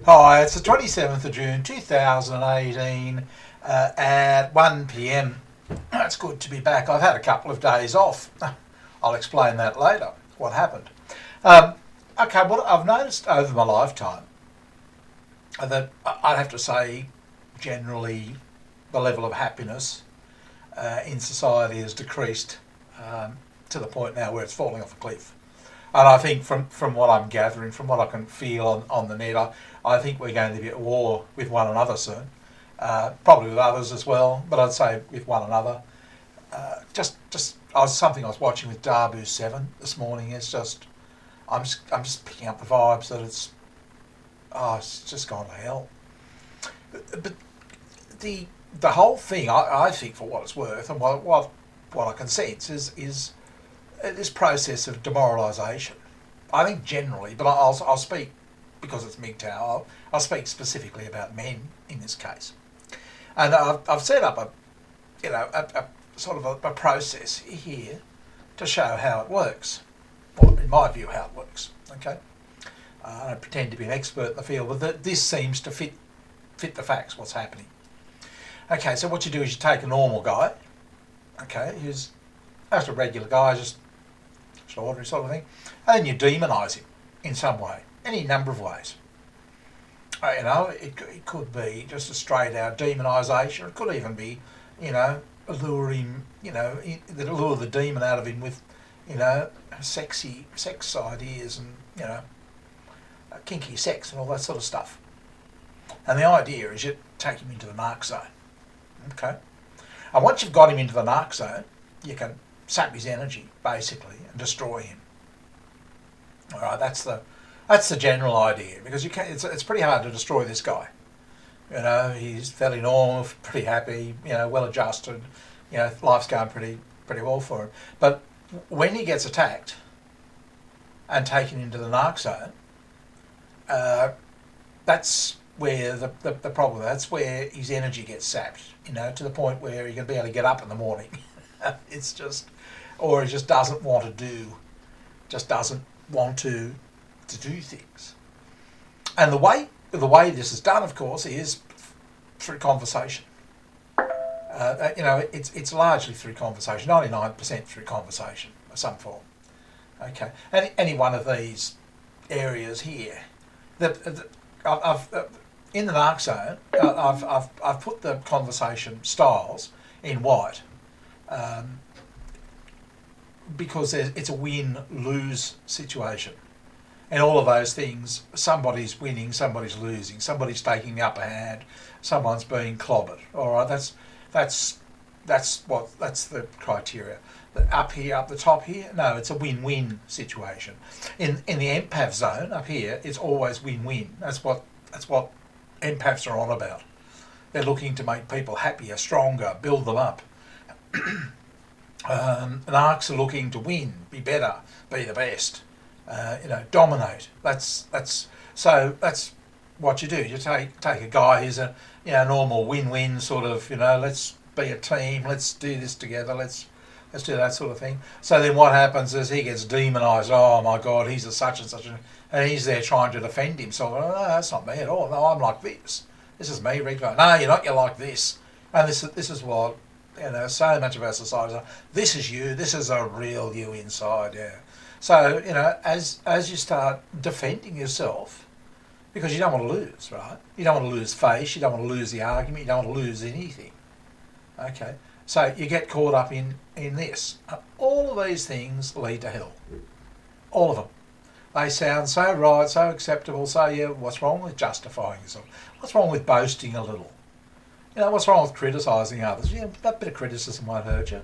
Hi, it's the 27th of June 2018 at 1 p.m. It's good to be back. I've had a couple of days off. I'll explain that later, what happened. Um, okay, what I've noticed over my lifetime that I'd have to say generally the level of happiness in society has decreased to the point now where it's falling off a cliff. And I think from what I'm gathering, from what I can feel on the net, I think we're going to be at war with one another soon. Probably with others as well, but I'd say with one another. Something I was watching with Darbu 7 this morning. It's just, I'm just picking up the vibes that it's just gone to hell. But the whole thing, I think, for what it's worth, and what I can sense is this process of demoralisation. I think generally, but I'll speak because it's mgtow. I'll speak specifically about men in this case, and I've set up a sort of a process here to show how it works, or in my view how it works. Okay, I don't pretend to be an expert in the field, but this seems to fit the facts. What's happening? Okay, so what you do is you take a normal guy, okay, who's just a regular guy, just ordinary sort of thing, and then you demonise him in some way, any number of ways. It could be just a straight out demonisation. It could even be, allure him, lure the demon out of him with, sexy sex ideas and, kinky sex and all that sort of stuff. And the idea is you take him into the narc zone. Okay. And once you've got him into the narc zone, you can sap his energy basically and destroy him. All right, that's the general idea, because you can. It's pretty hard to destroy this guy. He's fairly normal, pretty happy, well adjusted. Life's going pretty well for him. But when he gets attacked and taken into the narc zone, that's where the problem. That's where his energy gets sapped. To the point where he can be able to get up in the morning. It's just, or he just doesn't want to do things. And the way this is done, of course, is through conversation. It's largely through conversation, 99% through conversation of some form. Okay, and any one of these areas here, I've in the narc zone, I've put the conversation styles in white. Because it's a win-lose situation. And all of those things, somebody's winning, somebody's losing, somebody's taking the upper hand, someone's being clobbered. All right, that's the criteria. Up here, up the top here, no, it's a win-win situation. In the empath zone up here, it's always win-win. That's what empaths are on about. They're looking to make people happier, stronger, build them up. Narcs are looking to win, be better, be the best, dominate. That's what you do. You take a guy who's a normal win-win sort of, let's be a team, let's do this together, let's do that sort of thing. So then what happens is he gets demonised. Oh my God, he's a such and such, and he's there trying to defend himself. Oh, no, that's not me at all. No, I'm like this. This is me, regular. No, you're not. You're like this. And this is what. So much of our society, this is you, this is a real you inside, yeah. So, as you start defending yourself, because you don't want to lose, right? You don't want to lose face, you don't want to lose the argument, you don't want to lose anything. Okay, so you get caught up in this. All of these things lead to hell. All of them. They sound so right, so acceptable, so yeah, what's wrong with justifying yourself? What's wrong with boasting a little? What's wrong with criticising others? That bit of criticism won't hurt you.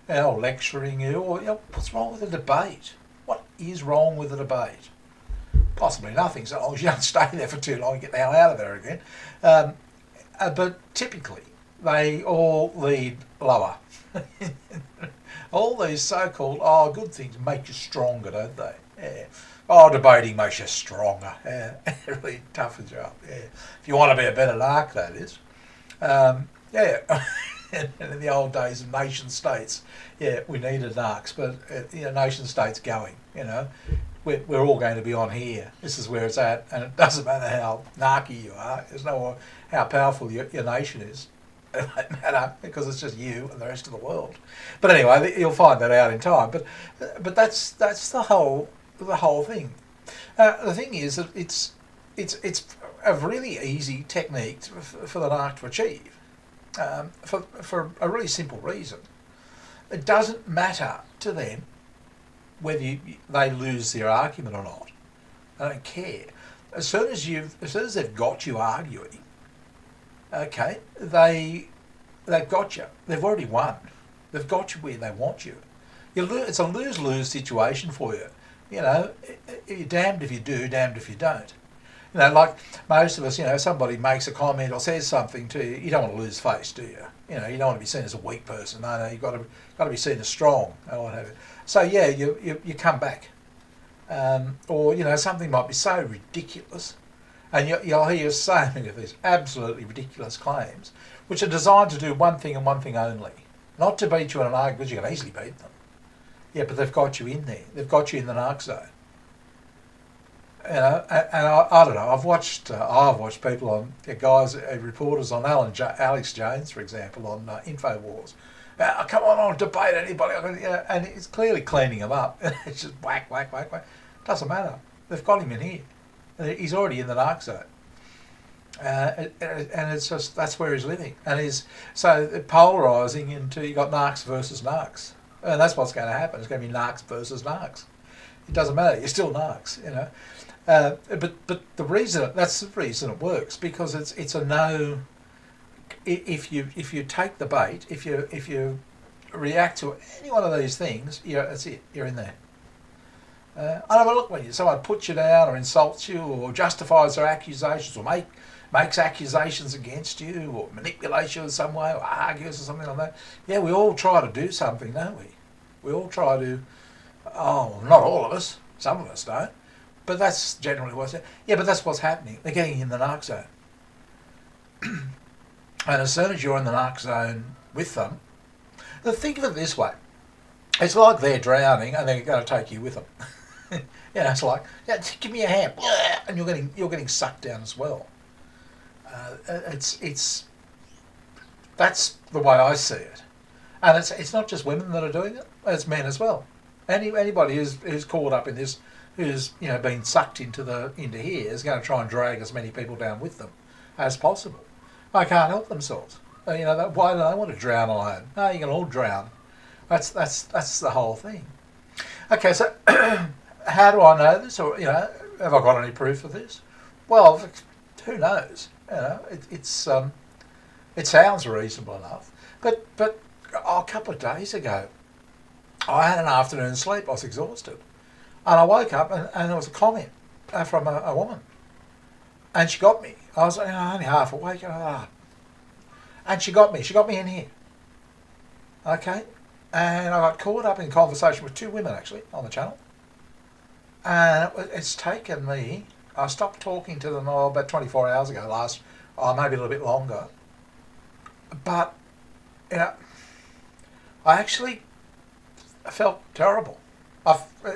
Or lecturing you, or what's wrong with a debate? What is wrong with a debate? Possibly nothing, so long as you don't stay there for too long and get the hell out of there again. But typically, they all lead lower. All these so-called good things make you stronger, don't they? Yeah. Debating makes you stronger. Yeah, it really toughens you up. Yeah, if you want to be a better narc, that is. And in the old days of nation states, we needed narcs, but nation states going, we're all going to be on here. This is where it's at, and it doesn't matter how narky you are. There's no how powerful your nation is. It won't matter because it's just you and the rest of the world. But anyway, you'll find that out in time. But that's the whole thing. The thing is that it's a really easy technique for the narc to achieve, for a really simple reason. It doesn't matter to them whether they lose their argument or not. They don't care. As soon as they've got you arguing, okay, they've got you. They've already won. They've got you where they want you. It's a lose-lose situation for you. You know, you're damned if you do, damned if you don't. You know, like most of us, you know, somebody makes a comment or says something to you, you don't want to lose face, do you? You know, you don't want to be seen as a weak person. No, you've got to be seen as strong. And what have you. So yeah, you come back, or you know, something might be so ridiculous, and you'll hear so many of these absolutely ridiculous claims, which are designed to do one thing and one thing only, not to beat you in an argument, because you can easily beat them. Yeah, but they've got you in there. They've got you in the narc zone. You know, and I don't know. I've watched people on reporters on Alex Jones, for example, on Infowars. Come on, I'll debate anybody, and it's clearly cleaning him up. It's just whack, whack, whack, whack. Doesn't matter. They've got him in here. He's already in the narc zone, and it's just that's where he's living. And he's so polarising into you got narcs versus narcs, and that's what's going to happen. It's going to be narcs versus narcs. It doesn't matter. You're still narcs, you know. But the reason that's the reason it works, because it's a no. If you take the bait, if you react to any one of these things, that's it. You're in there. I don't look when someone puts you down or insults you or justifies their accusations or makes accusations against you or manipulates you in some way or argues or something like that. Yeah, we all try to do something, don't we? We all try to. Oh, not all of us. Some of us don't. But that's generally what's happening. Yeah, but that's what's happening. They're getting in the narc zone. And as soon as you're in the narc zone with them, think of it this way. It's like they're drowning and they're going to take you with them. You know, it's like, yeah, give me a hand. And you're getting sucked down as well. That's the way I see it. And it's not just women that are doing it, it's men as well. Anybody who's caught up in this, who's been sucked into here, is going to try and drag as many people down with them as possible. They can't help themselves. Why do they want to drown alone? No, you can all drown. That's the whole thing. Okay, so how do I know this? Or have I got any proof of this? Well, who knows? It sounds reasonable enough. But a couple of days ago, I had an afternoon sleep. I was exhausted. And I woke up and there was a comment from a woman. And she got me. I was only half awake. And she got me. She got me in here. Okay? And I got caught up in conversation with two women, actually, on the channel. And it's taken me... I stopped talking to them about 24 hours ago, maybe a little bit longer. But, I actually felt terrible.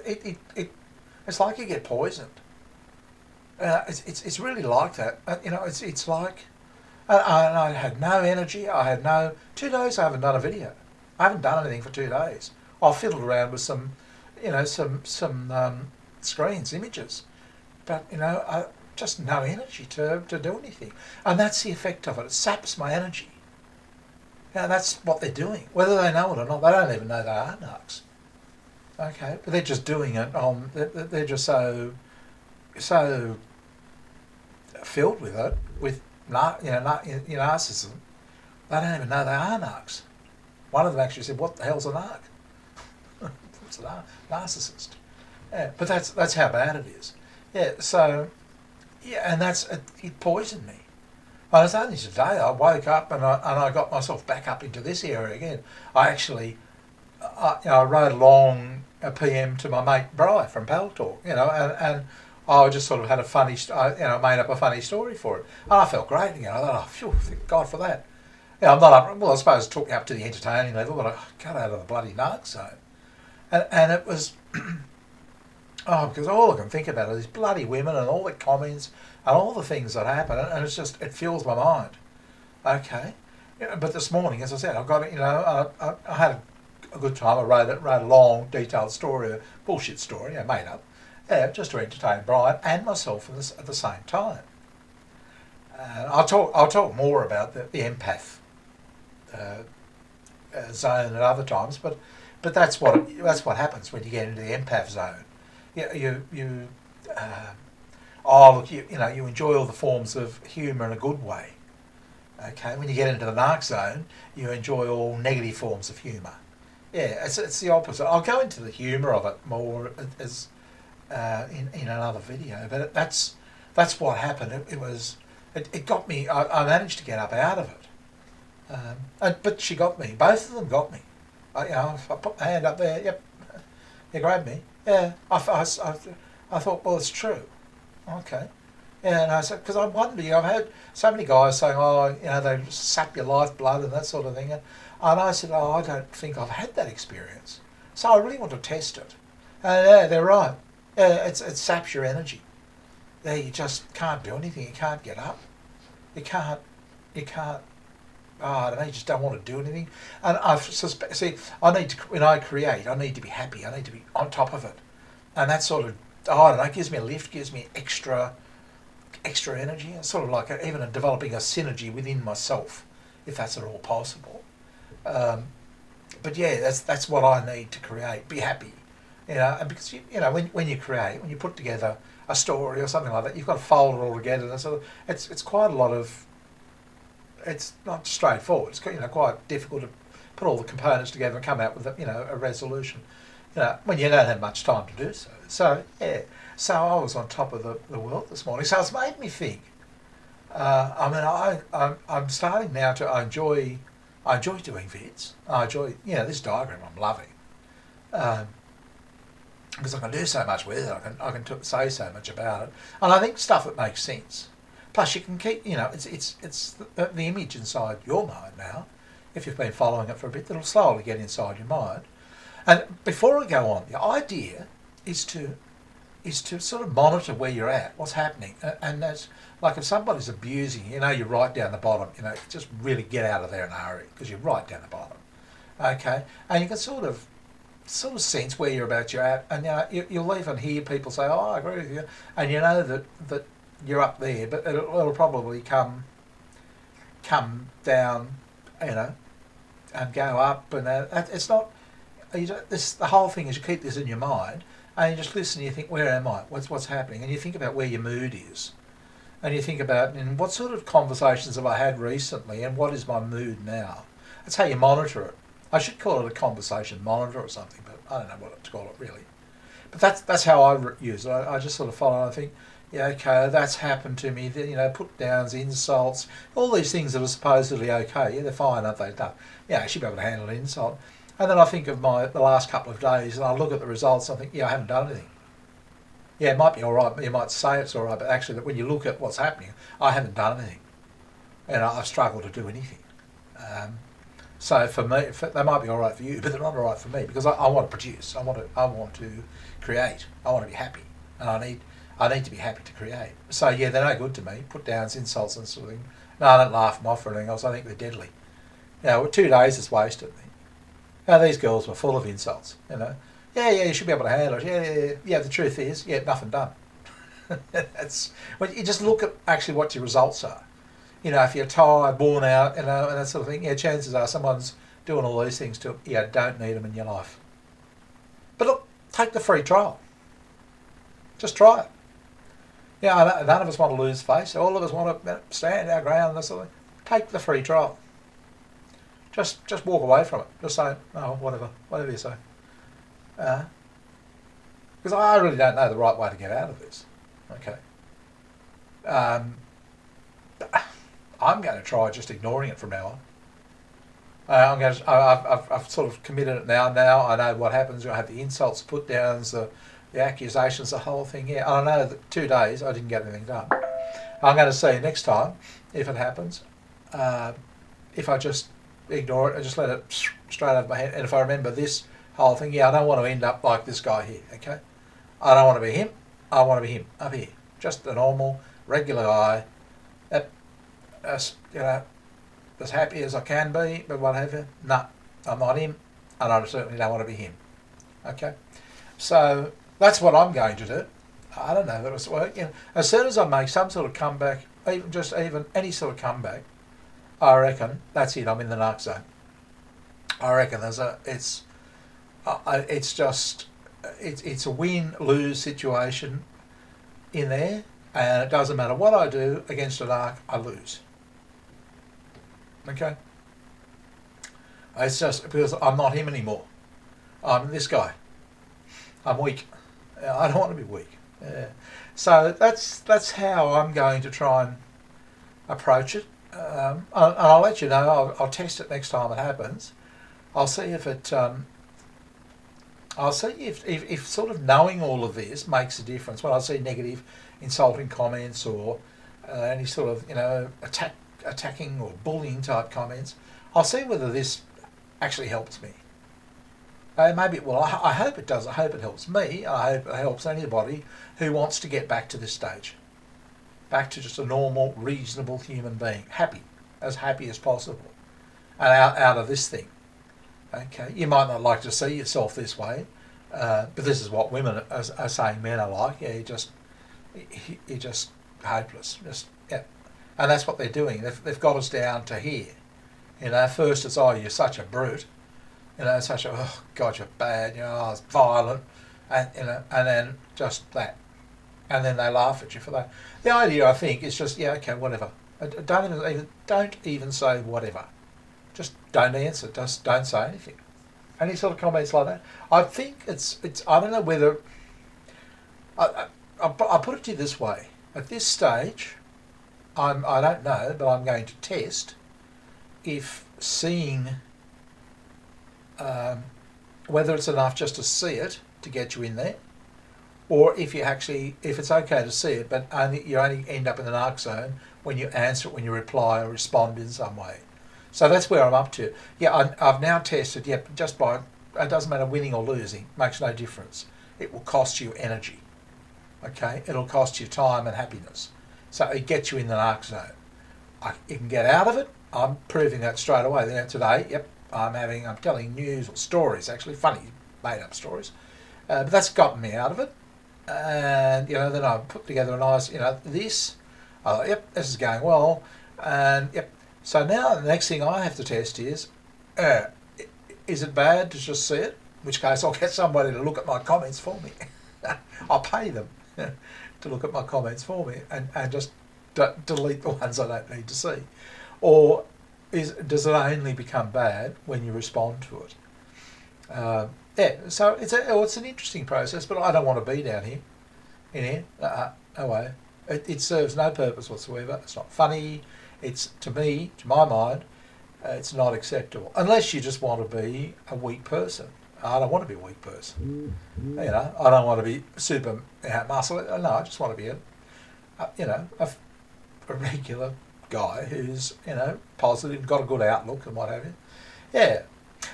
It's like you get poisoned. It's really like that. It's like, and I had no energy. I had 2 days. I haven't done a video. I haven't done anything for 2 days. I fiddled around with some screens, images, but I just no energy to do anything. And that's the effect of it. It saps my energy. That's what they're doing. Whether they know it or not, they don't even know they are narcs. Okay, but they're just doing it on. They're just so filled with it, with narcissism. They don't even know they are narcs. One of them actually said, "What the hell's a narc?" What's a narcissist? Yeah, but that's how bad it is. Yeah, so and it poisoned me. And it's only today I woke up and I got myself back up into this area again. I actually, I wrote along a PM to my mate Bri from Pal Talk, and I just sort of had a funny, made up a funny story for it, and I felt great. I thought, phew, thank God for that. I'm not up. Well, I suppose it took me up to the entertaining level, but I got out of the bloody narc zone, and it was, Oh, because all I can think about are these bloody women and all the comments and all the things that happen, and it's just, it fills my mind. Okay, but this morning, as I said, I got it. I had a good time. I wrote a long, detailed story, a bullshit story, made up, just to entertain Brian and myself at the same time. I'll talk more about the empath zone at other times, but that's what happens when you get into the empath zone. You enjoy all the forms of humour in a good way. Okay, when you get into the narc zone, you enjoy all negative forms of humour. Yeah, it's the opposite. I'll go into the humour of it more as in another video, but that's what happened. It got me. I managed to get up out of it, but she got me. Both of them got me. I put my hand up there. Yep, they grabbed me. Yeah, I thought, well, it's true. Okay. Yeah, and I said, because I wonder, I've heard so many guys saying, oh, they sap your lifeblood and that sort of thing. And I said, oh, I don't think I've had that experience. So I really want to test it. And yeah, they're right. Yeah, it saps your energy. Yeah, you just can't do anything. You can't get up. You can't, I don't know, you just don't want to do anything. And when I create, I need to be happy. I need to be on top of it. And that sort of, I don't know, gives me a lift, gives me extra energy. It's sort of like even developing a synergy within myself, if that's at all possible. But yeah, that's what I need to create. Be happy, and because when you create, when you put together a story or something like that, you've got to fold it all together. And so it's quite a lot of. It's not straightforward. It's quite difficult to put all the components together and come out with a resolution. When you don't have much time to do so. So yeah. So I was on top of the world this morning. So it's made me think. I'm starting now to I enjoy doing vids. I enjoy this diagram. I'm loving because I can do so much with it. I can say so much about it, and I think stuff that makes sense. Plus, you can keep it's the image inside your mind now. If you've been following it for a bit, it'll slowly get inside your mind. And before I go on, the idea is to sort of monitor where you're at, what's happening, and that's like if somebody's abusing you, you're right down the bottom. Just really get out of there in a hurry because you're right down the bottom. Okay, and you can sort of sense where you're at, and you'll even hear people say, "Oh, I agree with you," and you know that you're up there, but it'll probably come down, and go up, and it's not. The whole thing is you keep this in your mind. And you just listen and you think, where am I? What's happening? And you think about where your mood is. And you think about what sort of conversations have I had recently and what is my mood now? That's how you monitor it. I should call it a conversation monitor or something, but I don't know what to call it really. But that's how I use it. I just sort of follow and I think, yeah, okay, that's happened to me. Put downs, insults, all these things that are supposedly okay. Yeah, they're fine, aren't they? I should be able to handle an insult. And then I think of the last couple of days and I look at the results and I think, yeah, I haven't done anything. Yeah, it might be all right. You might say it's all right, but actually when you look at what's happening, I haven't done anything. And I've struggled to do anything. So for me, they might be all right for you, but they're not all right for me because I want to produce. I want to create. I want to be happy. And I need to be happy to create. So yeah, they're no good to me. Put downs, insults and sort of thing. No, I don't laugh them off or anything else. I think they're deadly. 2 days is wasted. These girls were full of insults, Yeah, you should be able to handle it. Yeah. The truth is, nothing done. You just look at actually what your results are. If you're tired, worn out, and that sort of thing. Chances are someone's doing all these things to you. Don't need them in your life. But look, take the free trial. Just try it. None of us want to lose face. All of us want to stand our ground and that sort of thing. Take the free trial. Just walk away from it. Just say, oh, whatever you say. Because I really don't know the right way to get out of this. Okay. I'm going to try just ignoring it from now on. I've sort of committed it now. Now I know what happens. I have the insults, put downs, the accusations, the whole thing. Yeah, and I know that 2 days I didn't get anything done. I'm going to see next time if it happens. If I just ignore it and just let it straight over my head. And if I remember this whole thing, I don't want to end up like this guy here, okay? I don't want to be him. I want to be him up here. Just a normal, regular guy. That, you know, as happy as I can be, but whatever. No, I'm not him, and I certainly don't want to be him. Okay, so that's what I'm going to do. I don't know that it's working. As soon as I make some sort of comeback, even any sort of comeback, I reckon that's it. I'm in the narc zone. I reckon it's a win-lose situation in there, and it doesn't matter what I do against a narc, I lose. Okay? It's just because I'm not him anymore. I'm this guy. I'm weak. I don't want to be weak. Yeah. So that's how I'm going to try and approach it. And I'll let you know. I'll test it next time it happens. I'll see if it. I'll see if sort of knowing all of this makes a difference. When I see negative, insulting comments or any sort of attacking or bullying type comments, I'll see whether this actually helps me. Maybe, well, I hope it does. I hope it helps me. I hope it helps anybody who wants to get back to this stage. Back to just a normal, reasonable human being. Happy as possible. And out of this thing. Okay, you might not like to see yourself this way, but this is what women are saying men are like. Yeah, you're just hopeless. Yeah. And that's what they're doing. They've got us down to here. First it's, oh, you're such a brute. Such a, oh God, you're bad. Oh, it's violent, and and then just that, and then they laugh at you for that. The idea, I think, is just, yeah, okay, whatever. Don't even say whatever. Just don't answer. Just don't say anything. Any sort of comments like that. I think it's. I don't know whether. I put it to you this way. At this stage, I don't know, but I'm going to test if seeing. Whether it's enough just to see it to get you in there, or if it's okay to see it, but you only end up in the narc zone when you answer it, when you reply or respond in some way. So that's where I'm up to. Yeah, I've now tested. Yep, just by it doesn't matter winning or losing, makes no difference. It will cost you energy. Okay, it'll cost you time and happiness. So it gets you in the narc zone. You can get out of it. I'm proving that straight away. Today, yep. I'm telling news or stories, actually funny, made up stories, but that's gotten me out of it. And then I put together a nice, this. Yep, this is going well, and yep. So now the next thing I have to test is it bad to just see it? In which case I'll get somebody to look at my comments for me. I'll pay them to look at my comments for me and just delete the ones I don't need to see, or. Does it only become bad when you respond to it? Yeah, so it's an interesting process, but I don't want to be down here, in here. No way. It serves no purpose whatsoever. It's not funny. It's, to my mind, it's not acceptable. Unless you just want to be a weak person. I don't want to be a weak person. I don't want to be super muscle. No, I just want to be a regular guy who's positive, got a good outlook and what have you. Yeah.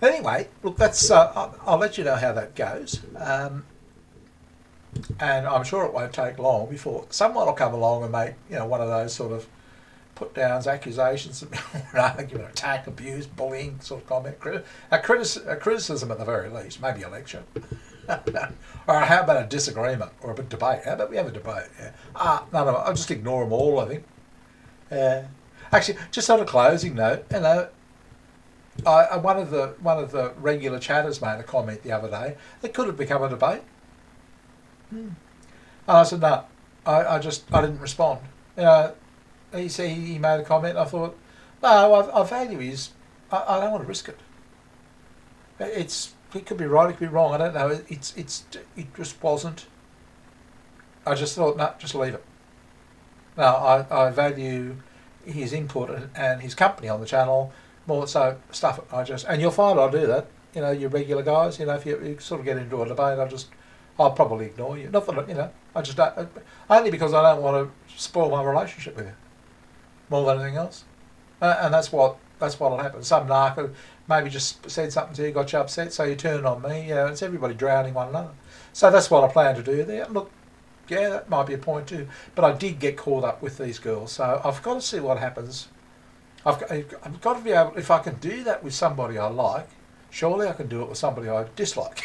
Anyway, look, that's I'll let you know how that goes, and I'm sure it won't take long before someone will come along and make one of those sort of put downs, accusations, argument, attack, abuse, bullying sort of comment, a criticism at the very least, maybe a lecture. Or how about a disagreement or a debate? How about we have a debate? Yeah. No, I'll just ignore them all, I think. Actually, just on a closing note, one of the regular chatters made a comment the other day that could have become a debate. And I said no, I didn't respond. He said he made a comment. I thought, no, I value his. I don't want to risk it. It could be right, it could be wrong. I don't know. It just wasn't. I just thought, no, just leave it. No, I value his input and his company on the channel more, so stuff it. And you'll find I'll do that. Your regular guys. If you sort of get into a debate, I'll probably ignore you. Not that I just don't. Only because I don't want to spoil my relationship with you more than anything else. And that's what That's what'll happen. Some narc maybe just said something to you, got you upset, so you turn on me. It's everybody drowning one another. So that's what I plan to do there. Look, yeah, that might be a point too. But I did get caught up with these girls, so I've got to see what happens. I've got to be able, if I can do that with somebody I like, surely I can do it with somebody I dislike,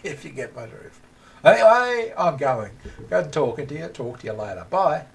if you get my drift. Anyway, I'm going. Go and talk to you later. Bye.